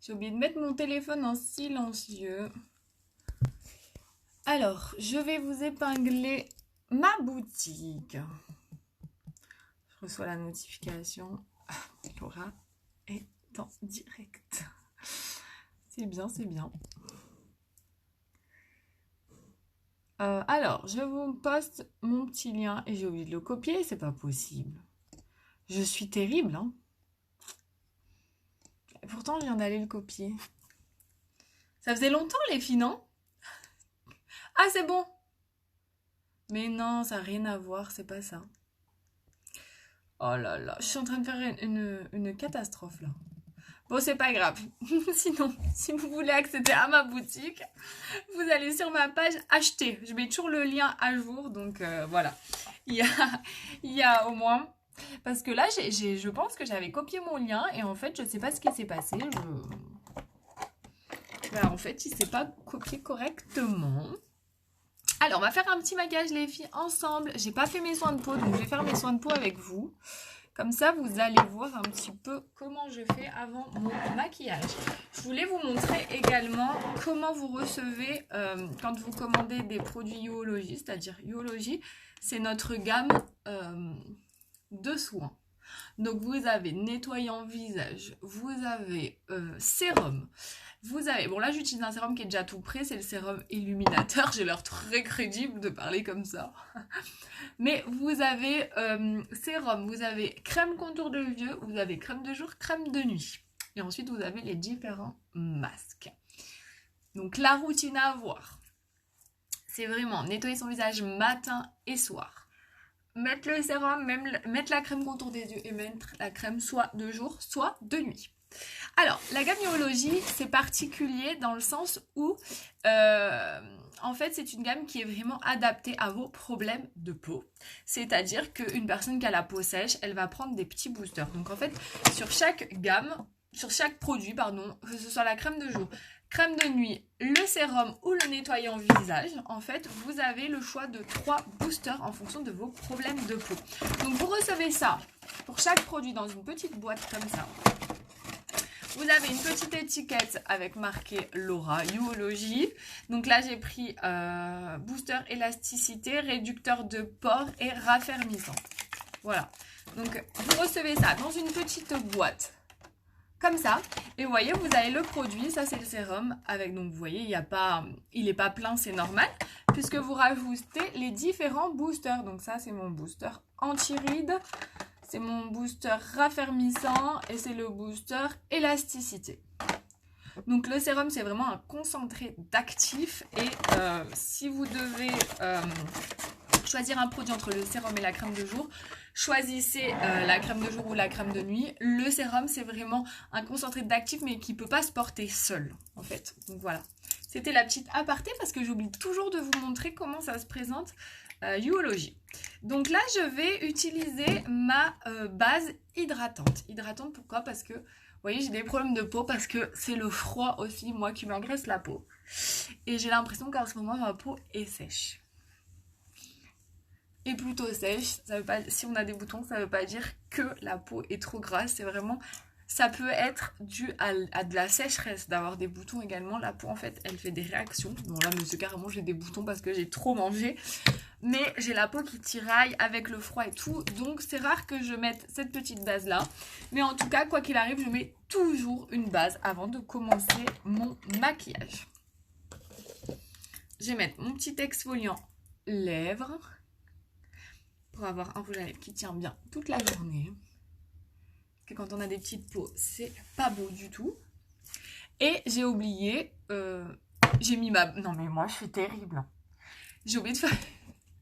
J'ai oublié de mettre mon téléphone en silencieux. Alors, je vais vous épingler ma boutique. Je reçois la notification. Laura est en direct. C'est bien, c'est bien. Alors, je vous poste mon petit lien et j'ai oublié de le copier, c'est pas possible. Je suis terrible, hein. Et pourtant, je viens d'aller le copier. Ça faisait longtemps, les filles, non? Ah, c'est bon. Mais non, ça n'a rien à voir, c'est pas ça. Oh là là, je suis en train de faire une catastrophe, là. Bon, c'est pas grave. Sinon, si vous voulez accéder à ma boutique, vous allez sur ma page acheter. Je mets toujours le lien à jour, donc voilà. Il y a, il y a au moins... Parce que là, je pense que j'avais copié mon lien et en fait, je ne sais pas ce qui s'est passé. Voilà, en fait, il ne s'est pas copié correctement. Alors, on va faire un petit maquillage, les filles, ensemble. J'ai pas fait mes soins de peau, donc je vais faire mes soins de peau avec vous. Comme ça, vous allez voir un petit peu comment je fais avant mon maquillage. Je voulais vous montrer également comment vous recevez quand vous commandez des produits Youology, c'est-à-dire Youology, c'est notre gamme de soins. Donc, vous avez nettoyant visage, vous avez sérum, vous avez... Bon, là, j'utilise un sérum qui est déjà tout prêt, c'est le sérum illuminateur. J'ai l'air très crédible de parler comme ça. Mais vous avez sérum, vous avez crème contour de vieux, vous avez crème de jour, crème de nuit. Et ensuite, vous avez les différents masques. Donc, la routine à avoir, c'est vraiment nettoyer son visage matin et soir. Mettre le sérum, mettre la crème contour des yeux et mettre la crème soit de jour, soit de nuit. Alors, la gamme Youology, c'est particulier dans le sens où, en fait, c'est une gamme qui est vraiment adaptée à vos problèmes de peau. C'est-à-dire qu'une personne qui a la peau sèche, elle va prendre des petits boosters. Donc, en fait, sur chaque produit, que ce soit la crème de jour, crème de nuit, le sérum ou le nettoyant visage, en fait, vous avez le choix de 3 boosters en fonction de vos problèmes de peau. Donc, vous recevez ça pour chaque produit dans une petite boîte comme ça. Vous avez une petite étiquette avec marqué Laura Youology. Donc là, j'ai pris booster élasticité, réducteur de pores et raffermissant. Voilà. Donc, vous recevez ça dans une petite boîte. Comme ça. Et vous voyez, vous avez le produit. Ça, c'est le sérum. Donc, vous voyez, il n'est pas plein, c'est normal. Puisque vous rajoutez les différents boosters. Donc, ça, c'est mon booster anti-rides. C'est mon booster raffermissant et c'est le booster élasticité. Donc le sérum, c'est vraiment un concentré d'actifs. Et si vous devez choisir un produit entre le sérum et la crème de jour, choisissez la crème de jour ou la crème de nuit. Le sérum, c'est vraiment un concentré d'actifs mais qui ne peut pas se porter seul, en fait. Donc voilà. C'était la petite aparté parce que j'oublie toujours de vous montrer comment ça se présente Youology. Donc là, je vais utiliser ma base hydratante. Hydratante, pourquoi? Parce que, vous voyez, j'ai des problèmes de peau parce que c'est le froid aussi, moi, qui m'agresse la peau. Et j'ai l'impression qu'en ce moment, ma peau est sèche. Et plutôt sèche, ça veut pas, si on a des boutons, ça veut pas dire que la peau est trop grasse. C'est vraiment... Ça peut être dû à de la sécheresse, d'avoir des boutons également. La peau, en fait, elle fait des réactions. Bon, là, monsieur, carrément, j'ai des boutons parce que j'ai trop mangé. Mais j'ai la peau qui tiraille avec le froid et tout. Donc, c'est rare que je mette cette petite base-là. Mais en tout cas, quoi qu'il arrive, je mets toujours une base avant de commencer mon maquillage. Je vais mettre mon petit exfoliant lèvres pour avoir un rouge à lèvres qui tient bien toute la journée. Que quand on a des petites peaux, c'est pas beau du tout. Et j'ai oublié, j'ai mis ma... Non mais moi je suis terrible. J'ai oublié de faire...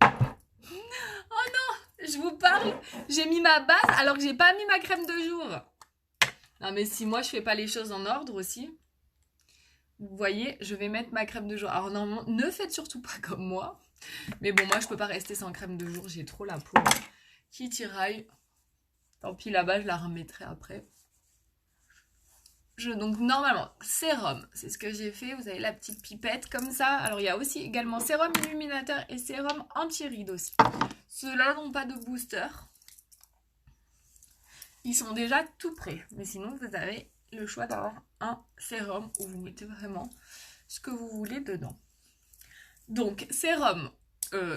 Oh non, je vous parle, j'ai mis ma base alors que j'ai pas mis ma crème de jour. Non mais si moi je fais pas les choses en ordre aussi. Vous voyez, je vais mettre ma crème de jour. Alors normalement, ne faites surtout pas comme moi. Mais bon, moi je peux pas rester sans crème de jour, j'ai trop la peau qui tiraille. Tant pis, là-bas, je la remettrai après. Donc, normalement, sérum, c'est ce que j'ai fait. Vous avez la petite pipette comme ça. Alors, il y a aussi également sérum illuminateur et sérum anti-rides aussi. Ceux-là n'ont pas de booster. Ils sont déjà tout prêts. Mais sinon, vous avez le choix d'avoir un sérum où vous mettez vraiment ce que vous voulez dedans. Donc, sérum,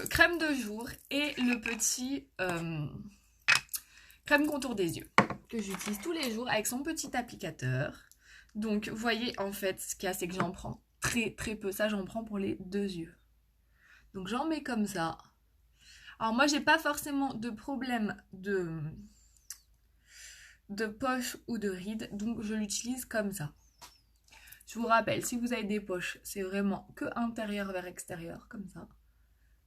crème de jour et le petit crème contour des yeux que j'utilise tous les jours avec son petit applicateur. Donc, vous voyez, en fait, ce qu'il y a, c'est que j'en prends très très peu. Ça, j'en prends pour les 2 yeux. Donc, j'en mets comme ça. Alors, moi, j'ai pas forcément de problème de poche ou de rides, donc je l'utilise comme ça. Je vous rappelle, si vous avez des poches, c'est vraiment que intérieur vers extérieur, comme ça.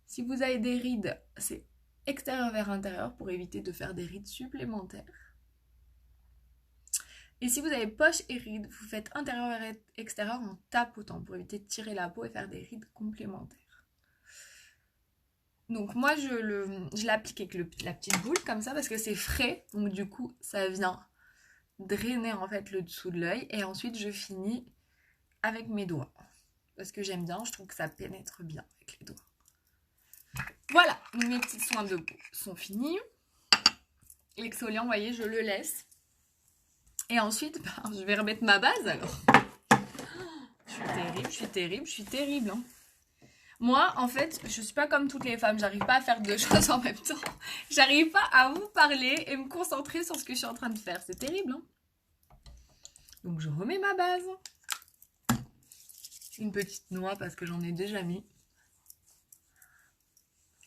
Si vous avez des rides, c'est extérieur vers intérieur pour éviter de faire des rides supplémentaires. Et si vous avez poche et rides, vous faites intérieur vers extérieur en tapotant pour éviter de tirer la peau et faire des rides complémentaires. Donc moi, je l'applique avec la petite boule comme ça parce que c'est frais. Donc du coup, ça vient drainer en fait le dessous de l'œil. Et ensuite, je finis avec mes doigts. Parce que j'aime bien, je trouve que ça pénètre bien avec les doigts. Voilà, mes petits soins de peau sont finis. L'exfoliant, vous voyez, je le laisse. Et ensuite, je vais remettre ma base alors. Je suis terrible. Hein. Moi, en fait, je suis pas comme toutes les femmes. J'arrive pas à faire 2 choses en même temps. J'arrive pas à vous parler et me concentrer sur ce que je suis en train de faire. C'est terrible. Hein. Donc, je remets ma base. Une petite noix parce que j'en ai déjà mis.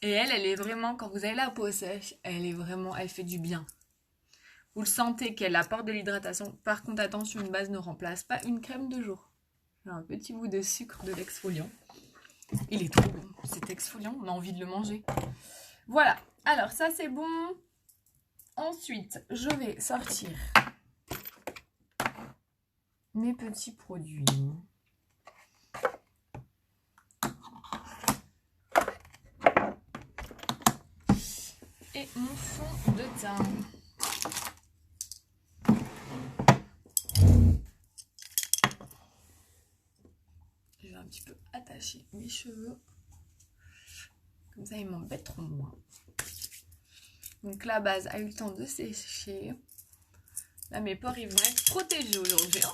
Et elle est vraiment, quand vous avez la peau sèche, elle fait du bien. Vous le sentez qu'elle apporte de l'hydratation. Par contre, attention, une base ne remplace pas une crème de jour. J'ai un petit bout de sucre de l'exfoliant. Il est trop bon, cet exfoliant, on a envie de le manger. Voilà, alors ça c'est bon. Ensuite, je vais sortir mes petits produits. Et mon fond de teint. Je vais un petit peu attacher mes cheveux. Comme ça, ils m'embêteront moins. Donc la base a eu le temps de sécher. Là, mes pores, ils vont être protégés aujourd'hui. Hein.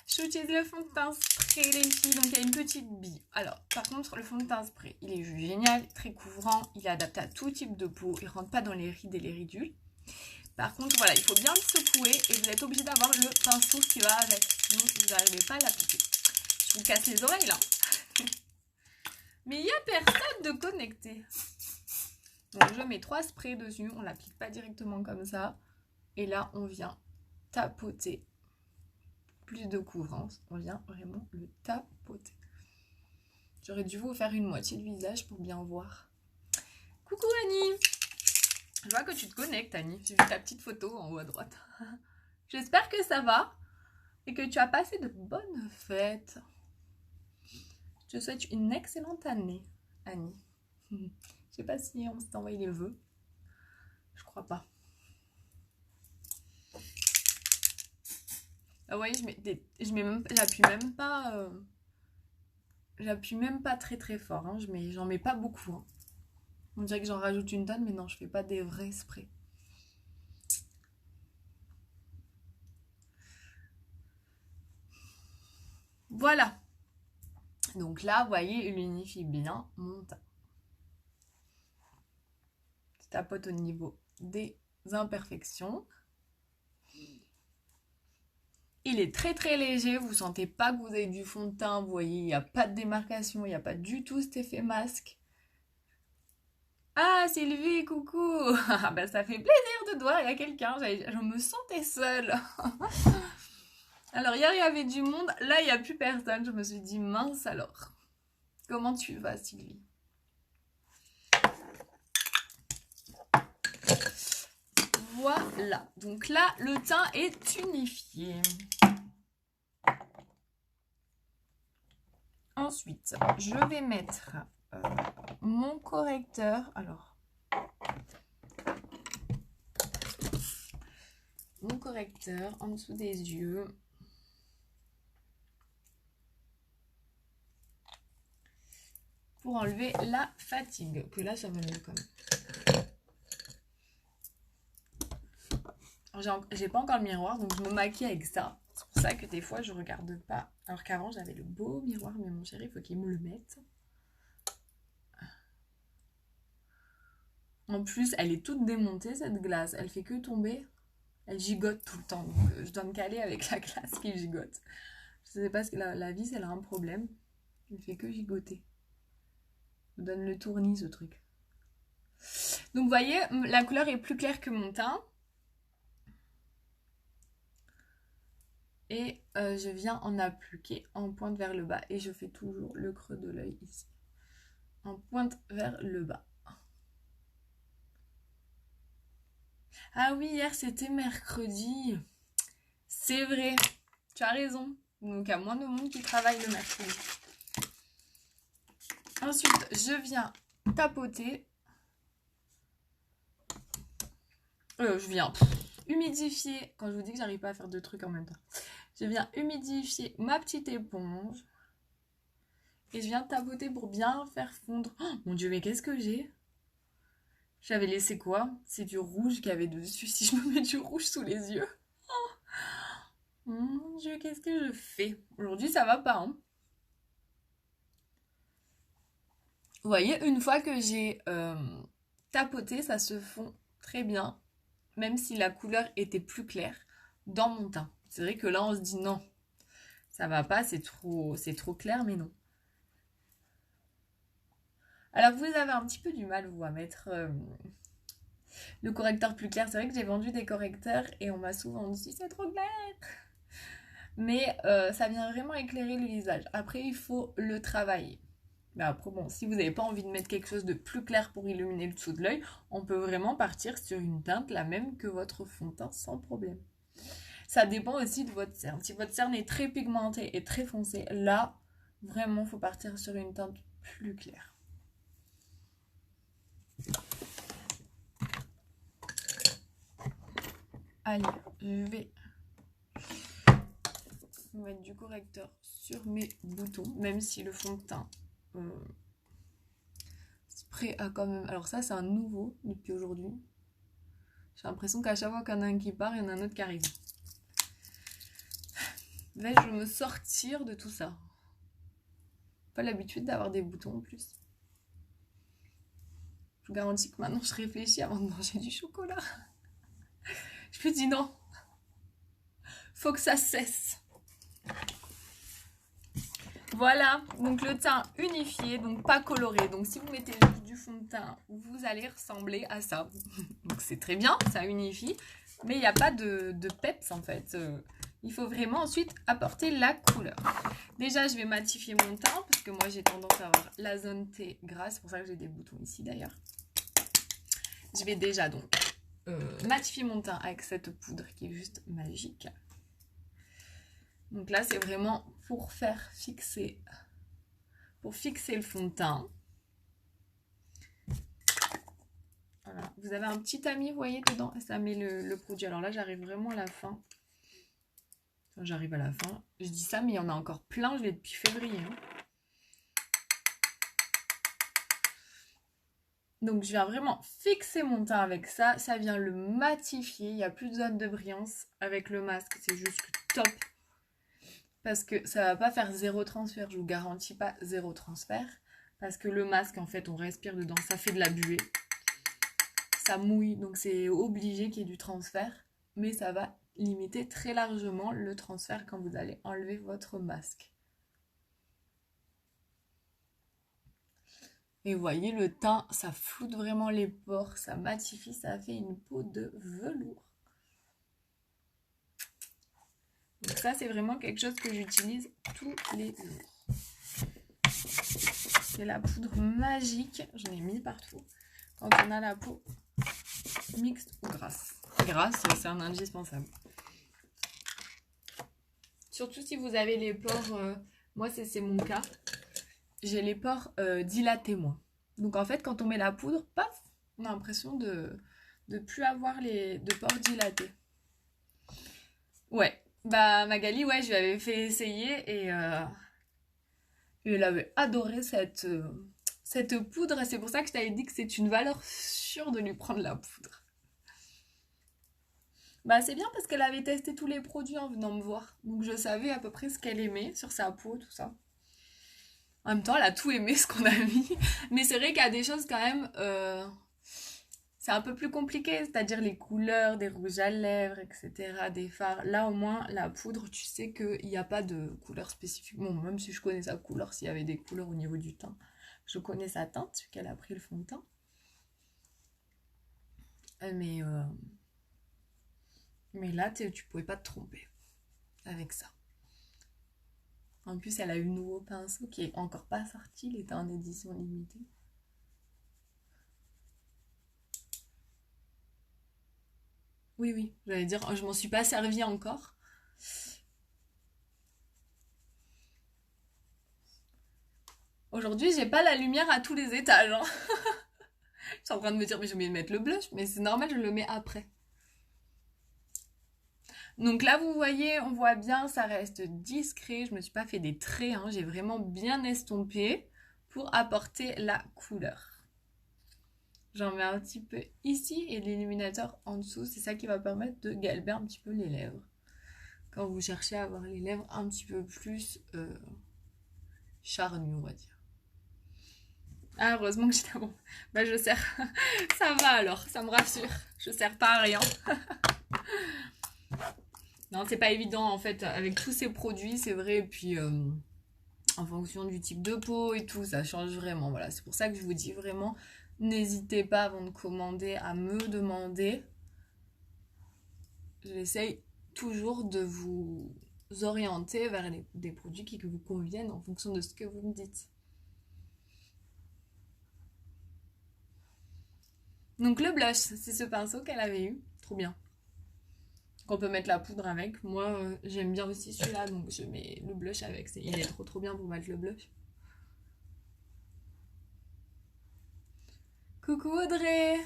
J'utilise le fond de teint spray, les filles. Donc, il y a une petite bille. Alors, par contre, le fond de teint spray, il est juste génial, très couvrant. Il est adapté à tout type de peau. Il ne rentre pas dans les rides et les ridules. Par contre, voilà, il faut bien le secouer et vous êtes obligé d'avoir le pinceau qui va avec. Sinon, vous n'arrivez pas à l'appliquer. Je vous casse les oreilles, là. Mais il n'y a personne de connecté. Donc, je mets 3 sprays dessus. On ne l'applique pas directement comme ça. Et là, on vient tapoter. Plus de couvrance. On vient vraiment le tapoter. J'aurais dû vous faire une moitié de visage pour bien voir. Coucou Annie! Je vois que tu te connectes, Annie. J'ai vu ta petite photo en haut à droite. J'espère que ça va et que tu as passé de bonnes fêtes. Je te souhaite une excellente année, Annie. Je sais pas si on s'est envoyé les vœux. Je crois pas. Ah, vous voyez, j'appuie même pas très très fort. Hein. J'en mets pas beaucoup. Hein. On dirait que j'en rajoute une tonne, mais non, je fais pas des vrais sprays. Voilà. Donc là, vous voyez, il unifie bien mon teint. Je tapote au niveau des imperfections. Il est très très léger, vous sentez pas que vous avez du fond de teint, vous voyez, il n'y a pas de démarcation, il n'y a pas du tout cet effet masque. Ah Sylvie, coucou. Ben, ça fait plaisir de te voir, il y a quelqu'un, je me sentais seule. Alors hier il y avait du monde, là il n'y a plus personne, je me suis dit mince alors. Comment tu vas Sylvie? Voilà, donc là le teint est unifié. Ensuite, je vais mettre mon correcteur. Alors, mon correcteur en dessous des yeux. Pour enlever la fatigue. Que là, ça va mieux quand même. J'ai pas encore le miroir, donc je me maquille avec ça. C'est pour ça que des fois, je regarde pas. Alors qu'avant, j'avais le beau miroir, mais mon chéri, il faut qu'il me le mette. En plus, elle est toute démontée, cette glace. Elle fait que tomber. Elle gigote tout le temps. Donc, je dois me caler avec la glace qui gigote. Je sais pas, que la vis, elle a un problème. Elle fait que gigoter. Je donne le tournis, ce truc. Donc, vous voyez, la couleur est plus claire que mon teint. Et je viens en appliquer en pointe vers le bas. Et je fais toujours le creux de l'œil ici. En pointe vers le bas. Ah oui, hier c'était mercredi. C'est vrai, tu as raison. Donc il y a moins de monde qui travaille le mercredi. Ensuite, je viens tapoter. Je viens humidifier. Quand je vous dis que j'arrive pas à faire deux trucs en même temps. Je viens humidifier ma petite éponge. Et je viens tapoter pour bien faire fondre. Oh, mon Dieu, mais qu'est-ce que j'ai? J'avais laissé quoi? C'est du rouge qu'il y avait dessus. Si je me mets du rouge sous les yeux. Oh, mon Dieu, qu'est-ce que je fais? Aujourd'hui, ça va pas, hein? Vous voyez, une fois que j'ai tapoté, ça se fond très bien. Même si la couleur était plus claire dans mon teint. C'est vrai que là, on se dit non, ça va pas, c'est trop clair, mais non. Alors, vous avez un petit peu du mal, vous, à mettre le correcteur plus clair. C'est vrai que j'ai vendu des correcteurs et on m'a souvent dit c'est trop clair. Mais ça vient vraiment éclairer le visage. Après, il faut le travailler. Mais après, bon, si vous n'avez pas envie de mettre quelque chose de plus clair pour illuminer le dessous de l'œil, on peut vraiment partir sur une teinte la même que votre fond de teint sans problème. Ça dépend aussi de votre cerne. Si votre cerne est très pigmentée et très foncée, là, vraiment, il faut partir sur une teinte plus claire. Allez, je vais mettre du correcteur sur mes boutons, même si le fond de teint spray a quand même... Alors ça, c'est un nouveau depuis aujourd'hui. J'ai l'impression qu'à chaque fois qu'il y en a un qui part, il y en a un autre qui arrive. Vais-je me sortir de tout ça? Pas l'habitude d'avoir des boutons en plus. Je vous garantis que maintenant je réfléchis avant de manger du chocolat. Je me dis non. Faut que ça cesse. Voilà, donc le teint unifié, donc pas coloré. Donc si vous mettez juste du fond de teint, vous allez ressembler à ça. Donc c'est très bien, ça unifie. Mais il n'y a pas de peps en fait. Il faut vraiment ensuite apporter la couleur. Déjà, je vais matifier mon teint parce que moi j'ai tendance à avoir la zone T grasse. C'est pour ça que j'ai des boutons ici d'ailleurs. Je vais déjà donc matifier mon teint avec cette poudre qui est juste magique. Donc là, c'est vraiment pour fixer le fond de teint. Voilà. Vous avez un petit tamis, vous voyez, dedans, ça met le produit. Alors là, j'arrive vraiment à la fin. Enfin, j'arrive à la fin. Je dis ça, mais il y en a encore plein. Je l'ai depuis février. Hein. Donc, je viens vraiment fixer mon teint avec ça. Ça vient le matifier. Il n'y a plus de zone de brillance. Avec le masque, c'est juste top. Parce que ça va pas faire zéro transfert. Je vous garantis pas zéro transfert. Parce que le masque, en fait, on respire dedans. Ça fait de la buée. Ça mouille. Donc, c'est obligé qu'il y ait du transfert. Mais ça va limiter très largement le transfert quand vous allez enlever votre masque. Et vous voyez, le teint, ça floute vraiment les pores, ça matifie, ça fait une peau de velours. Donc ça, c'est vraiment quelque chose que j'utilise tous les jours. C'est la poudre magique, j'en ai mis partout. Quand on a la peau mixte ou grasse. Grasse, c'est un indispensable. Surtout si vous avez les pores, moi c'est mon cas, j'ai les pores dilatés moi. Donc en fait quand on met la poudre, paf, on a l'impression de plus avoir de pores dilatés. Ouais, bah Magali, ouais, je lui avais fait essayer et elle avait adoré cette poudre. C'est pour ça que je t'avais dit que c'est une valeur sûre de lui prendre la poudre. Bah c'est bien parce qu'elle avait testé tous les produits en venant me voir. Donc je savais à peu près ce qu'elle aimait sur sa peau, tout ça. En même temps, elle a tout aimé ce qu'on a mis. Mais c'est vrai qu'il y a des choses quand même... c'est un peu plus compliqué, c'est-à-dire les couleurs, des rouges à lèvres, etc., des fards. Là, au moins, la poudre, tu sais qu'il n'y a pas de couleur spécifique. Bon, même si je connais sa couleur, s'il y avait des couleurs au niveau du teint, je connais sa teinte, vu qu'elle a pris le fond de teint. Mais là, tu pouvais pas te tromper avec ça. En plus, elle a eu un nouveau pinceau qui est encore pas sorti, il était en édition limitée. Oui, oui, j'allais dire, je m'en suis pas servi encore. Aujourd'hui, j'ai pas la lumière à tous les étages. Hein. Je suis en train de me dire, mais j'ai oublié de mettre le blush, mais c'est normal, je le mets après. Donc là, vous voyez, on voit bien, ça reste discret. Je me suis pas fait des traits, hein. J'ai vraiment bien estompé pour apporter la couleur. J'en mets un petit peu ici et l'illuminateur en dessous. C'est ça qui va permettre de galber un petit peu les lèvres. Quand vous cherchez à avoir les lèvres un petit peu plus charnues, on va dire. Ah, heureusement que j'étais bon. Bah, je sers. Ça va alors, ça me rassure. Je sers pas à rien. Non, c'est pas évident en fait avec tous ces produits, c'est vrai. Et puis en fonction du type de peau et tout, ça change vraiment. Voilà, c'est pour ça que je vous dis vraiment, n'hésitez pas avant de commander à me demander. J'essaye toujours de vous orienter vers des produits qui vous conviennent en fonction de ce que vous me dites. Donc le blush, c'est ce pinceau qu'elle avait eu. Trop bien. Qu'on peut mettre la poudre avec. Moi, j'aime bien aussi celui-là, donc je mets le blush avec. Il est trop bien pour mettre le blush. Coucou Audrey!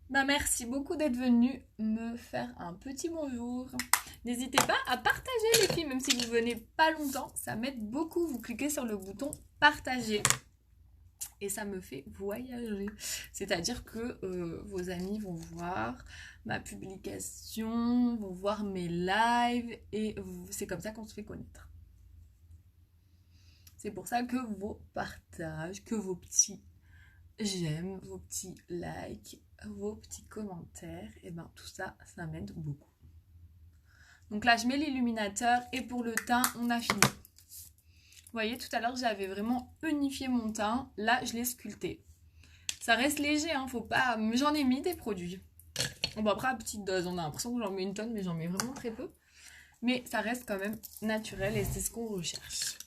Bah merci beaucoup d'être venue me faire un petit bonjour. N'hésitez pas à partager les filles, même si vous venez pas longtemps, ça m'aide beaucoup. Vous cliquez sur le bouton partager. Et ça me fait voyager. C'est-à-dire que vos amis vont voir ma publication, vont voir mes lives et c'est comme ça qu'on se fait connaître. C'est pour ça que vos partages, que vos petits j'aime, vos petits likes, vos petits commentaires, et ben tout ça, ça m'aide beaucoup. Donc là, je mets l'illuminateur et pour le teint, on a fini. Vous voyez, tout à l'heure, j'avais vraiment unifié mon teint. Là, je l'ai sculpté. Ça reste léger, hein, faut pas... J'en ai mis des produits. Bon, après, à petite dose, on a l'impression que j'en mets une tonne, mais j'en mets vraiment très peu. Mais ça reste quand même naturel et c'est ce qu'on recherche.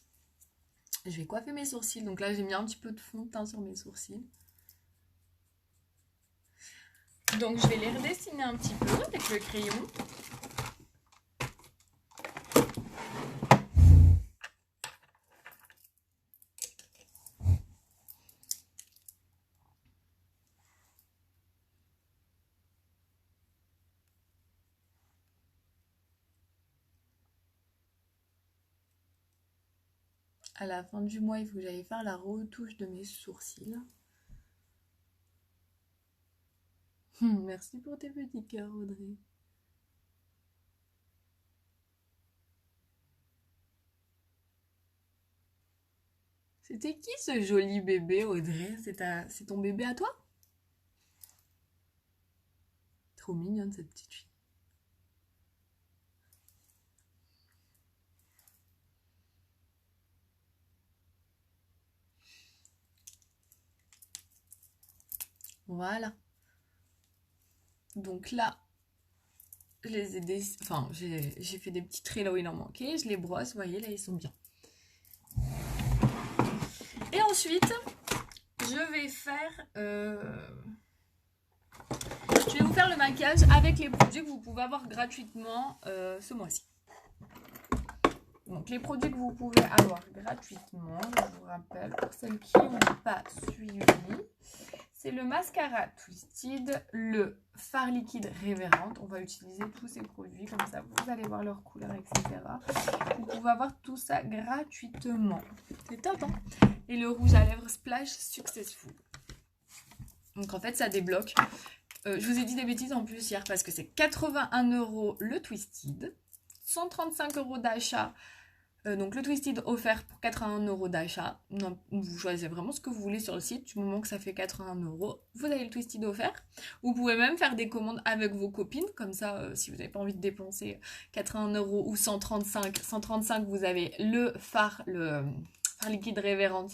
Je vais coiffer mes sourcils. Donc là, j'ai mis un petit peu de fond de teint sur mes sourcils. Donc, je vais les redessiner un petit peu avec le crayon. À la fin du mois, il faut que j'aille faire la retouche de mes sourcils. Merci pour tes petits cœurs, Audrey. C'était qui ce joli bébé, Audrey? C'est ton bébé à toi? Trop mignonne cette petite fille. Voilà. Donc là, je les ai enfin, j'ai fait des petits traits là où il en manquait. Je les brosse, vous voyez, là, ils sont bien. Et ensuite, je vais faire... Je vais vous faire le maquillage avec les produits que vous pouvez avoir gratuitement ce mois-ci. Donc les produits que vous pouvez avoir gratuitement, je vous rappelle, pour celles qui n'ont pas suivi, c'est le mascara Twisted, le fard liquide Révérende. On va utiliser tous ces produits, comme ça vous allez voir leur couleur, etc. Vous pouvez avoir tout ça gratuitement. C'est top, hein? Et le rouge à lèvres Splash Successful. Donc en fait, ça débloque Je vous ai dit des bêtises en plus hier parce que c'est 81 € le Twisted, 135 € d'achat. Donc le Twisted offert pour 81 € d'achat. Vous choisissez vraiment ce que vous voulez sur le site. Du moment que ça fait 81 €, vous avez le Twisted offert. Vous pouvez même faire des commandes avec vos copines. Comme ça, si vous n'avez pas envie de dépenser 81 € ou 135, 135 vous avez le fard liquide Révérend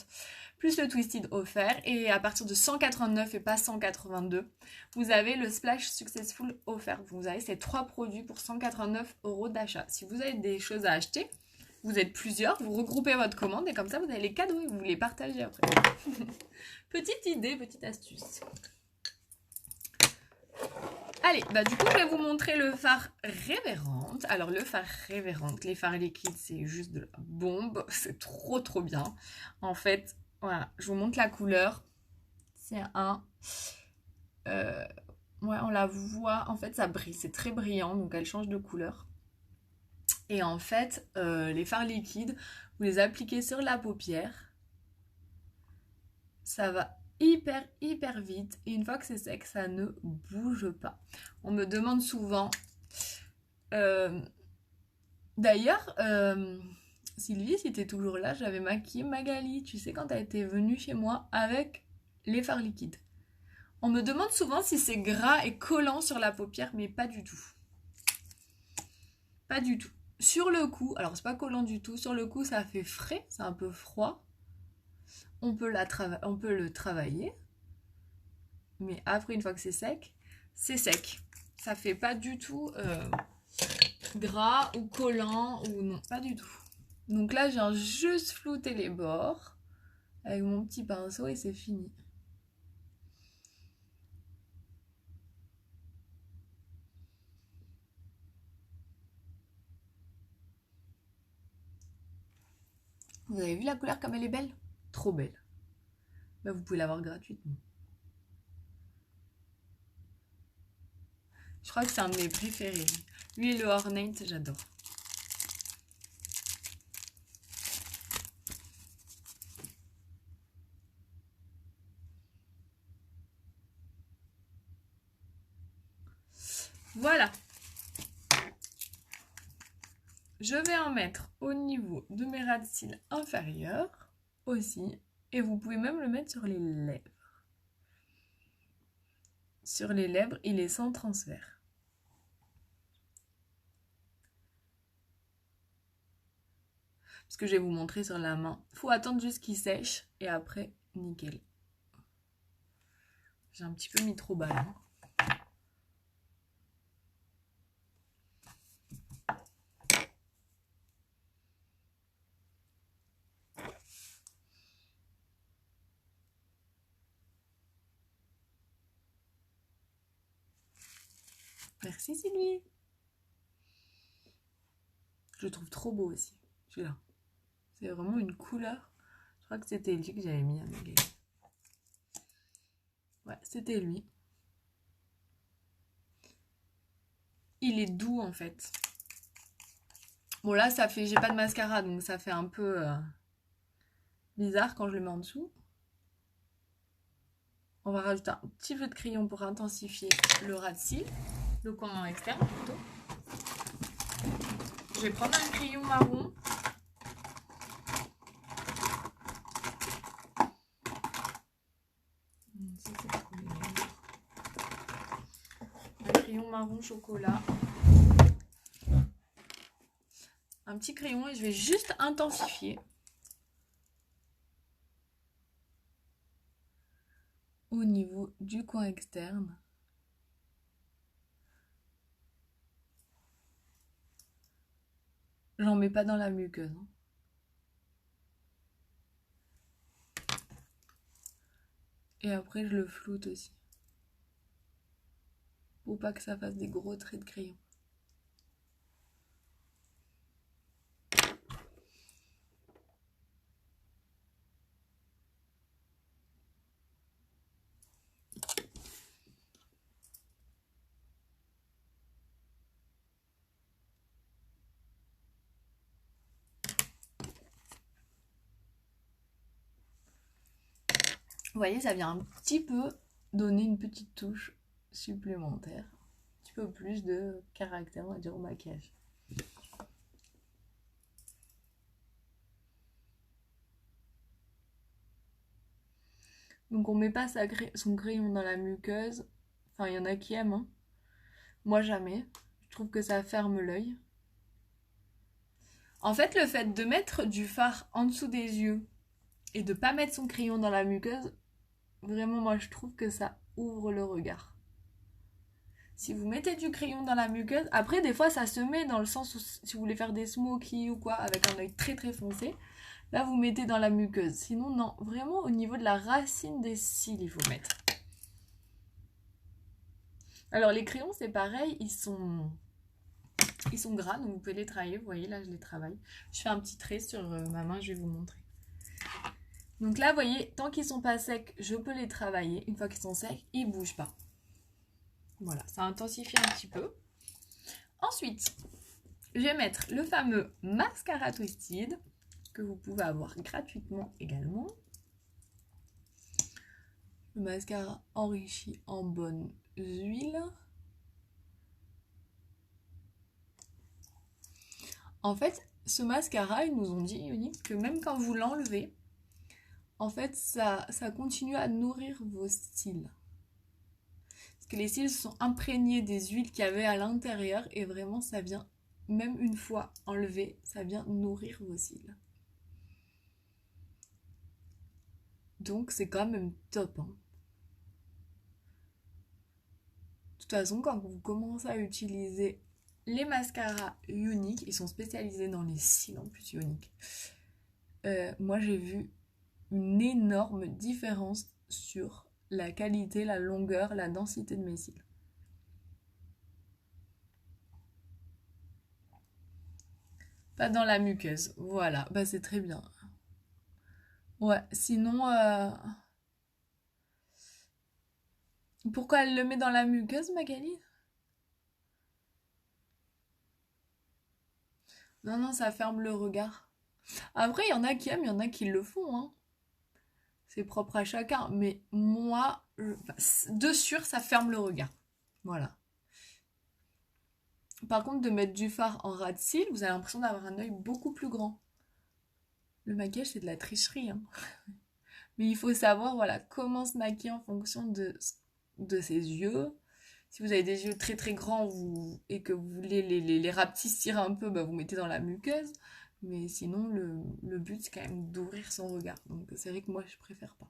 plus le Twisted offert. Et à partir de 189 et pas 182, vous avez le Splash Successful offert. Vous avez ces 3 produits pour 189 € d'achat. Si vous avez des choses à acheter, vous êtes plusieurs, vous regroupez votre commande et comme ça vous avez les cadeaux et vous les partagez après. Petite idée, petite astuce. Allez, du coup je vais vous montrer le fard Révérend. Alors le fard Révérend, les fards liquides c'est juste de la bombe, c'est trop bien. En fait, voilà, je vous montre la couleur. C'est un... ouais, on la voit, en fait ça brille, c'est très brillant, donc elle change de couleur. Et en fait, les fards liquides, vous les appliquez sur la paupière. Ça va hyper vite. Et une fois que c'est sec, ça ne bouge pas. On me demande souvent... D'ailleurs, Sylvie, si t'es toujours là, j'avais maquillé Magali. Tu sais, quand elle était venue chez moi avec les fards liquides. On me demande souvent si c'est gras et collant sur la paupière, mais pas du tout. Pas du tout. Sur le coup, alors c'est pas collant du tout, sur le coup ça fait frais, c'est un peu froid. On peut le travailler. Mais après, une fois que c'est sec, c'est sec. Ça fait pas du tout gras ou collant ou non, pas du tout. Donc là, j'ai juste flouté les bords avec mon petit pinceau et c'est fini. Vous avez vu la couleur comme elle est belle? Trop belle. Vous pouvez l'avoir gratuitement. Je crois que c'est un de mes préférés. Lui et le Ornate, j'adore. Voilà. Je vais en mettre au niveau de mes ras de cils inférieurs aussi. Et vous pouvez même le mettre sur les lèvres. Sur les lèvres, il est sans transfert. Parce que je vais vous montrer sur la main. Il faut attendre juste qu'il sèche et après, nickel. J'ai un petit peu mis trop bas là. Merci Sylvie. Je le trouve trop beau aussi. Celui-là. C'est vraiment une couleur. Je crois que c'était lui que j'avais mis à Magali. Ouais, c'était lui. Il est doux en fait. Bon là, ça fait, j'ai pas de mascara, donc ça fait un peu bizarre quand je le mets en dessous. On va rajouter un petit peu de crayon pour intensifier le ras de cils, le coin externe plutôt. Je vais prendre un crayon marron. Un crayon marron chocolat. Un petit crayon et je vais juste intensifier. Au niveau du coin externe. J'en mets pas dans la muqueuse. Hein. Et après, je le floute aussi. Pour pas que ça fasse des gros traits de crayon. Vous voyez, ça vient un petit peu donner une petite touche supplémentaire. Un petit peu plus de caractère, on va dire, au maquillage. Donc on met pas son crayon dans la muqueuse. Enfin, il y en a qui aiment, hein. Moi, jamais. Je trouve que ça ferme l'œil. En fait, le fait de mettre du fard en dessous des yeux et de pas mettre son crayon dans la muqueuse, vraiment, moi, je trouve que ça ouvre le regard. Si vous mettez du crayon dans la muqueuse, après, des fois, ça se met dans le sens où si vous voulez faire des smokies ou quoi, avec un œil très très foncé, là, vous mettez dans la muqueuse. Sinon, non, vraiment, au niveau de la racine des cils, il faut mettre. Alors, les crayons, c'est pareil, ils sont gras, donc vous pouvez les travailler. Vous voyez, là, je les travaille. Je fais un petit trait sur ma main, je vais vous montrer. Donc là, vous voyez, tant qu'ils sont pas secs, je peux les travailler. Une fois qu'ils sont secs, ils ne bougent pas. Voilà, ça intensifie un petit peu. Ensuite, je vais mettre le fameux mascara Twisted que vous pouvez avoir gratuitement également. Le mascara enrichi en bonnes huiles. En fait, ce mascara, ils nous ont dit, Unique, que même quand vous l'enlevez, en fait, ça continue à nourrir vos cils. Parce que les cils sont imprégnés des huiles qu'il y avait à l'intérieur et vraiment, ça vient, même une fois enlevé, ça vient nourrir vos cils. Donc, c'est quand même top, hein. De toute façon, quand vous commencez à utiliser les mascaras Unique, ils sont spécialisés dans les cils en plus Unique. Moi, j'ai vu une énorme différence sur la qualité, la longueur, la densité de mes cils. Pas dans la muqueuse, voilà, bah c'est très bien. Ouais, sinon, pourquoi elle le met dans la muqueuse, Magali? Non, non, ça ferme le regard. Après, il y en a qui aiment, il y en a qui le font, hein. C'est propre à chacun, mais moi, de sûr, ça ferme le regard. Voilà. Par contre, de mettre du fard en ras de cils, vous avez l'impression d'avoir un œil beaucoup plus grand. Le maquillage, c'est de la tricherie, hein. Mais il faut savoir, voilà, comment se maquiller en fonction de ses yeux. Si vous avez des yeux très très grands et que vous voulez les rapetissir un peu, bah, vous mettez dans la muqueuse. Mais sinon, le but, c'est quand même d'ouvrir son regard. Donc c'est vrai que moi, je préfère pas.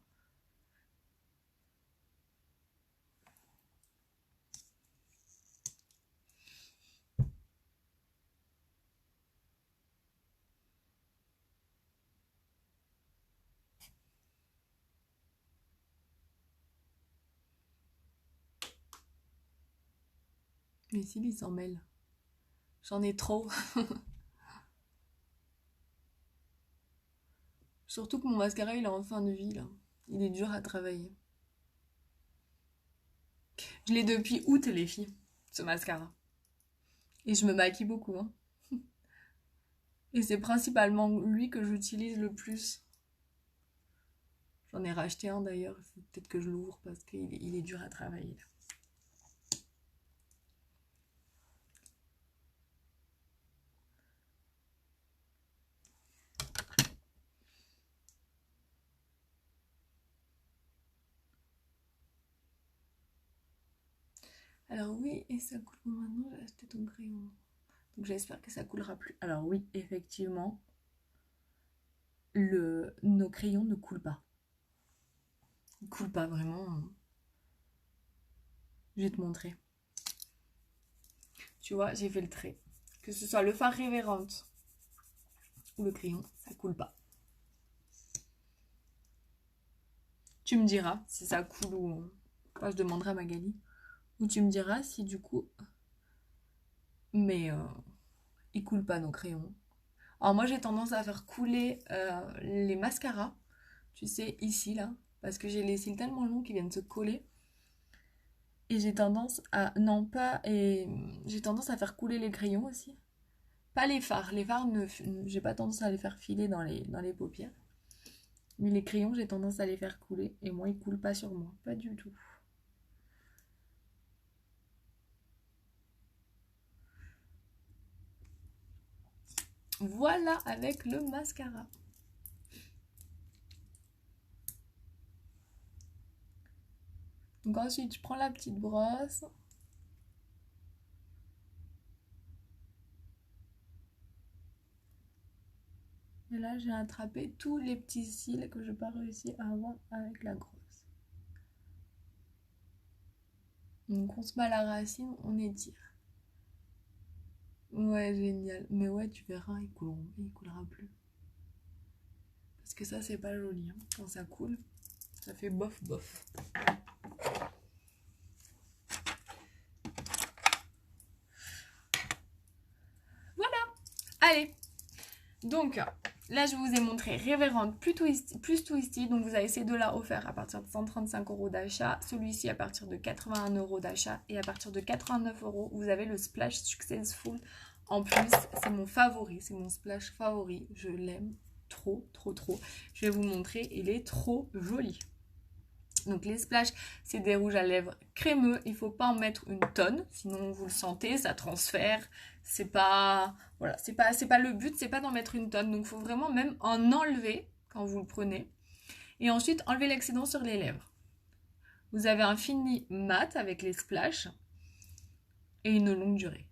Mais s'il il s'en mêle. J'en ai trop. Surtout que mon mascara, il est en fin de vie, là. Il est dur à travailler. Je l'ai depuis août, les filles, ce mascara. Et je me maquille beaucoup, hein. Et c'est principalement lui que j'utilise le plus. J'en ai racheté un d'ailleurs, il faut peut-être que je l'ouvre parce qu'il est dur à travailler. Alors oui, et ça coule maintenant, j'ai acheté ton crayon. Donc j'espère que ça coulera plus. Alors oui, effectivement, nos crayons ne coulent pas. Ils ne coulent pas vraiment. Je vais te montrer. Tu vois, j'ai fait le trait. Que ce soit le fard révérente ou le crayon, ça coule pas. Tu me diras si ça coule ou... Enfin, je demanderai à Magali. Ou tu me diras si du coup... Mais ils coulent pas nos crayons. Alors moi j'ai tendance à faire couler les mascaras. Tu sais, ici là. Parce que j'ai les cils tellement longs qu'ils viennent se coller. Et j'ai tendance à... Non, pas... Et j'ai tendance à faire couler les crayons aussi. Pas les fards. Les fards, j'ai pas tendance à les faire filer dans les paupières. Mais les crayons, j'ai tendance à les faire couler. Et moi, ils coulent pas sur moi. Pas du tout. Voilà avec le mascara. Donc ensuite, je prends la petite brosse. Et là, j'ai attrapé tous les petits cils que je n'ai pas réussi à avoir avec la grosse. Donc on se met à la racine, on étire. Ouais, génial. Mais ouais, tu verras, il coulera plus. Parce que ça, c'est pas joli. Hein. Quand ça coule, ça fait bof bof. Voilà. Allez. Donc, là, je vous ai montré Révérende plus Twisty. Donc, vous avez ces deux-là offerts à partir de 135 € d'achat. Celui-ci à partir de 81 € d'achat. Et à partir de 89 €, vous avez le Splash Successful. En plus, c'est mon favori. C'est mon splash favori. Je l'aime trop, trop, trop. Je vais vous montrer. Il est trop joli. Donc les splash, c'est des rouges à lèvres crémeux. Il ne faut pas en mettre une tonne, sinon vous le sentez, ça transfère. C'est pas, voilà, c'est pas le but, c'est pas d'en mettre une tonne. Donc il faut vraiment même en enlever quand vous le prenez. Et ensuite enlever l'excédent sur les lèvres. Vous avez un fini mat avec les splash et une longue durée.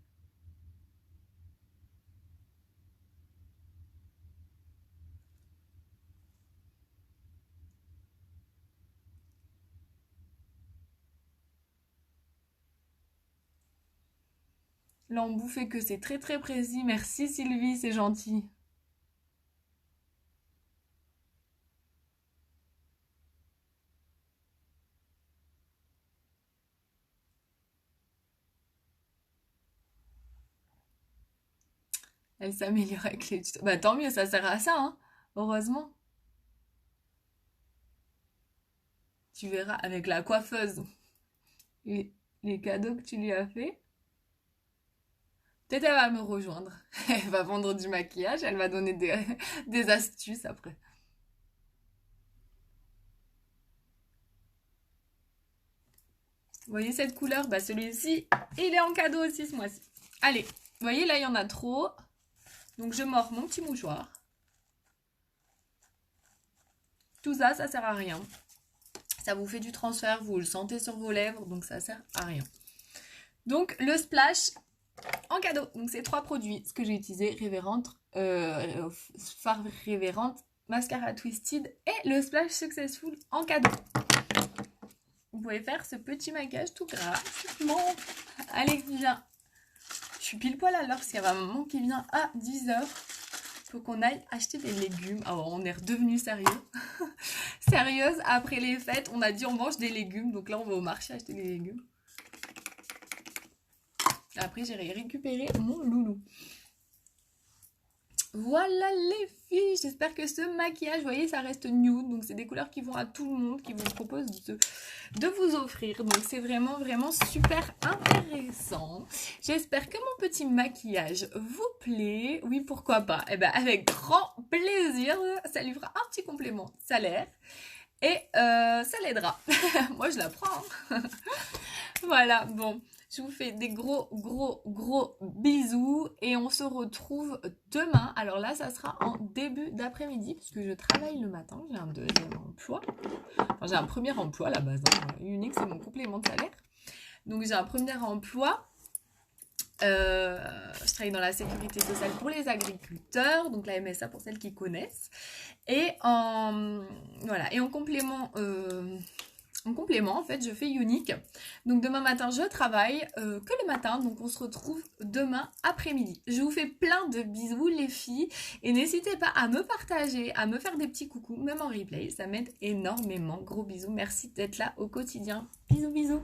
L'embout fait que c'est très très précis. Merci Sylvie, c'est gentil. Elle s'améliore avec les tutos. Bah tant mieux, ça sert à ça, hein. Heureusement. Tu verras avec la coiffeuse et les cadeaux que tu lui as fait. Peut-être elle va me rejoindre. Elle va vendre du maquillage, elle va donner des astuces après. Vous voyez cette couleur? Bah celui-ci, il est en cadeau aussi ce mois-ci. Allez, vous voyez là il y en a trop. Donc je mords mon petit mouchoir. Tout ça, ça sert à rien. Ça vous fait du transfert, vous le sentez sur vos lèvres, donc ça sert à rien. Donc le splash en cadeau. Donc c'est 3 produits. Ce que j'ai utilisé, Révérende, Fard Révérende, Mascara Twisted et le Splash Successful en cadeau. Vous pouvez faire ce petit maquillage tout gratuitement. Allez, viens. Je suis pile poil à l'heure parce qu'il y a ma maman qui vient à 10 h. Il faut qu'on aille acheter des légumes. Alors on est redevenu sérieux. Sérieuse, après les fêtes, on a dit on mange des légumes. Donc là on va au marché acheter des légumes. Après j'irai récupérer mon loulou. Voilà les filles, j'espère que ce maquillage, vous voyez, ça reste nude, donc c'est des couleurs qui vont à tout le monde, qui vous proposent de vous offrir, donc c'est vraiment, vraiment super intéressant. J'espère que mon petit maquillage vous plaît, oui, pourquoi pas, et ben avec grand plaisir, ça lui fera un petit complément salaire, et ça l'aidera. Moi, je la prends. Voilà, bon. Je vous fais des gros bisous et on se retrouve demain. Alors là, ça sera en début d'après-midi puisque je travaille le matin. J'ai un deuxième emploi. Enfin, j'ai un premier emploi à la base. Hein. Unique, c'est mon complément de salaire. Donc j'ai un premier emploi. Je travaille dans la sécurité sociale pour les agriculteurs, donc la MSA pour celles qui connaissent. Et voilà. Et en complément... en fait, je fais Unique. Donc demain matin, je travaille que le matin. Donc on se retrouve demain après-midi. Je vous fais plein de bisous les filles. Et n'hésitez pas à me partager, à me faire des petits coucous, même en replay. Ça m'aide énormément. Gros bisous. Merci d'être là au quotidien. Bisous, bisous.